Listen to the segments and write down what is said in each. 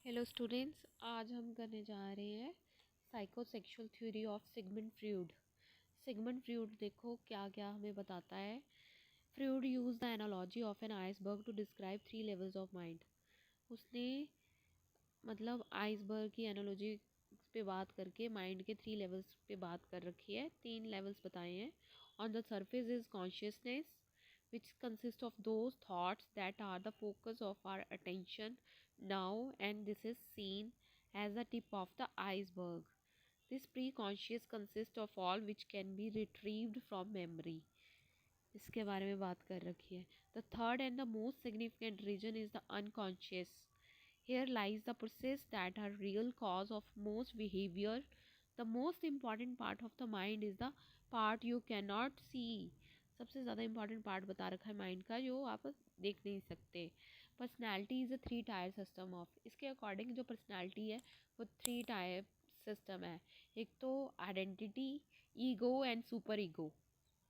Hello students, आज हम करने जा रहे हैं psychosexual theory of Sigmund Freud. Sigmund Freud देखो क्या क्या हमें बताता है। Freud use the analogy of an iceberg to describe 3 levels of mind. उसने मतलब आइसबर्ग की एनालॉजी पे बात करके माइंड के 3 लेवल्स पे बात कर रखी है। 3 लेवल्स बताए हैं। On the surface is consciousness which consists of those thoughts that are the focus of our attention now, and this is seen as the tip of the iceberg. This pre-conscious consists of all which can be retrieved from memory. इसके बारे में बात कर रखी है। The third and the most significant region is the unconscious. Here lies the process that are real cause of most behavior. The most important part of the mind is the part you cannot see. सबसे ज़्यादा important part बता रखा है mind का जो आप देख नहीं सकते। Personality is a 3 tier system of, इसके अकॉर्डिंग जो पर्सनैलिटी है वो 3 टायर सिस्टम है। एक तो identity, ego and super ego.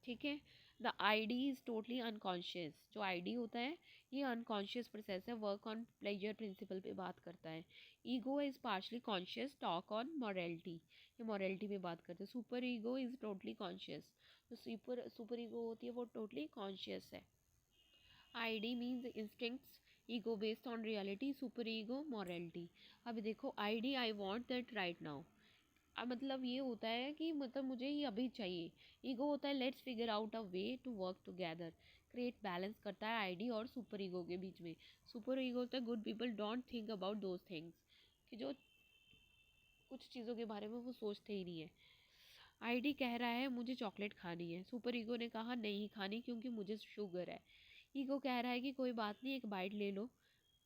ठीक है। The id is totally unconscious. जो आईडी होता है ये अनकॉन्शियस प्रोसेस है, वर्क ऑन प्लेजर प्रिंसिपल पे बात करता है। Ego is partially conscious, talk on morality, ये मॉरलिटी पे बात करते हैं। Super ego is totally conscious. जो सुपर ईगो होती है वो टोटली कॉन्शियस है। ID means instincts, ego based on reality, super ego morality. अभी देखो ID, I want that right now. मतलब ये होता है कि मतलब मुझे ये अभी चाहिए। ईगो होता है let's figure out a way to work together, create balance करता है आईडी और सुपर ईगो के बीच में। सुपर ईगो होता है good people don't think about those things, कि जो कुछ चीज़ों के बारे में वो सोचते ही नहीं है। आईडी कह रहा है मुझे चॉकलेट खानी है, सुपर ईगो ने कहा नहीं खानी क्योंकि मुझे शुगर है। ईगो कह रहा है कि कोई बात नहीं एक बाइट ले लो,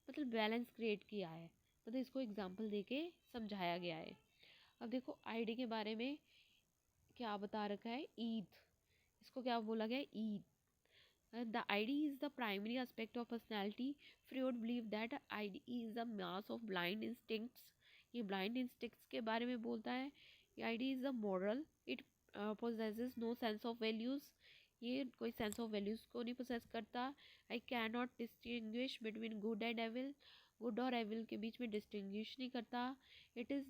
मतलब बैलेंस क्रिएट किया है। मतलब इसको एग्जाम्पल देके समझाया गया है। अब देखो आईडी के बारे में क्या बता रखा है, ईद। इसको क्या बोला गया, id. The id is the primary aspect of personality. Freud believe that id is the mass of blind instincts. ये ब्लाइंड इंस्टिंक्ट्स के बारे में बोलता है। ये id is the moral, it possesses no sense of values. ये कोई sense of values को नहीं पोसेस करता। I can not distinguish between good and evil, good और एविल के बीच में डिस्टिंग्विश नहीं करता। It is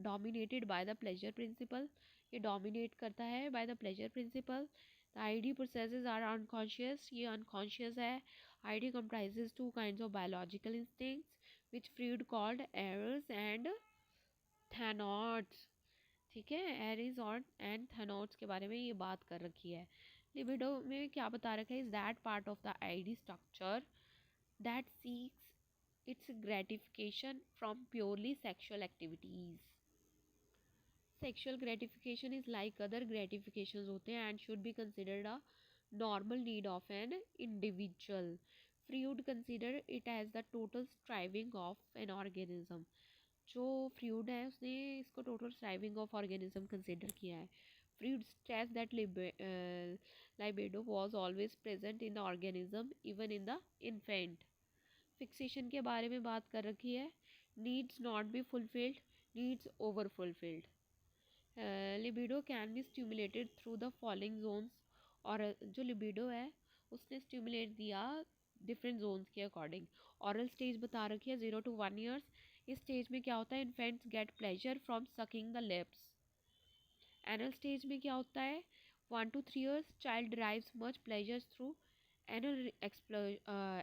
dominated by the pleasure principle, ये डोमिनेट करता है by the pleasure principle. The id processes are unconscious, ये अनकॉन्शियस है। Id comprises 2 kinds of biological instincts which Freud called errors and थैनॉट्स। ठीक है, एरीज और एंड थैनॉट्स के बारे में ये बात कर रखी है। लिबिडो में क्या बता रखा है, is that part of the id structure that seeks its gratification from purely sexual activities. Sexual gratification is like other gratifications होते हैं and should be considered a normal need of an individual. Freud consider it as the total striving of an organism. जो Freud है उसने इसको total striving of organism consider किया है। Freud stress that libido was always present in the organism even in the infant। Fixation के बारे में बात कर रखी है। Needs not be fulfilled, needs over fulfilled. Libido can be stimulated through the following zones. और जो लिबिडो है उसने स्टिमुलेट दिया डिफरेंट जोन्स के अकॉर्डिंग। ऑरल स्टेज बता रखी है 0 to 1 ईयर्स। इस स्टेज में क्या होता है, infants get pleasure from sucking the lips. Anal stage में क्या होता है, 1 to 3 years, child derives much pleasure through anal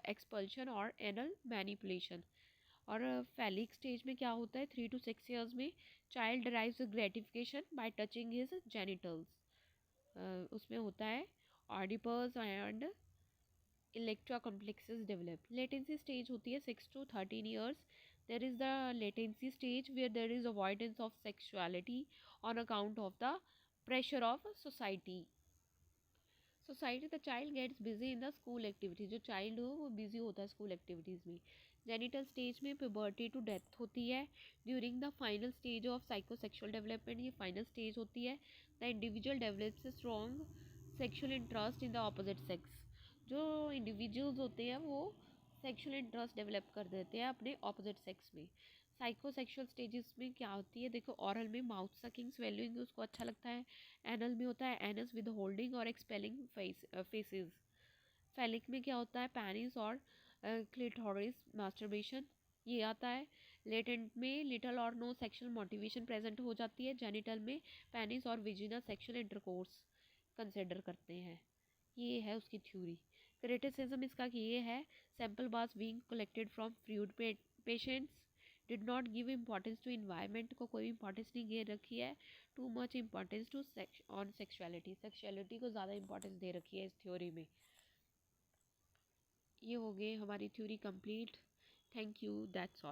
expulsion और एनल मैनिपुलेशन। और फैलिक स्टेज में क्या होता है, 3 to 6 ईयर्स में child derives gratification by touching his genitals. उसमें होता है Oedipus and Electra complexes develop. Latency stage होती है 6 to 13 years. There is the latency stage where there is avoidance of sexuality on account of the pressure of society. The child gets busy in the school activities. जो child हो वो busy होता है school activities में। Genital stage में puberty to death होती है। During the final stage of psychosexual development, ये फाइनल स्टेज होती है। The individual develops a strong sexual interest in the opposite sex. जो इंडिविजुअल्स होते हैं वो सेक्सुअल इंटरेस्ट डेवलप कर देते हैं अपने ऑपोजिट सेक्स में। साइकोसेक्सुअल स्टेजेस में क्या होती है, देखो ऑरल में माउथ सकिंग स्वेलिंग उसको अच्छा लगता है। एनल में होता है एनस विद होल्डिंग और एक्सपेलिंग फेसेस। फैलिक में क्या होता है, पैनिस और क्लिटोरिस मास्टरबेशन ये आता है। लेटेंट में लिटल और नो सेक्शुअल मोटिवेशन प्रेजेंट हो जाती है। जेनिटल में पेनिस और विजिना सेक्शुअल इंटरकोर्स कंसिडर करते हैं। ये है उसकी थ्योरी। क्रिटिसिज्म इसका ये है, sample was being collected from Freud patients did not give importance to environment को कोई इंपॉर्टेंस नहीं दे रखी है। Too much importance to on sexuality को ज़्यादा इंपॉर्टेंस दे रखी है इस थ्योरी में। ये हो गई हमारी theory complete. Thank you, that's all.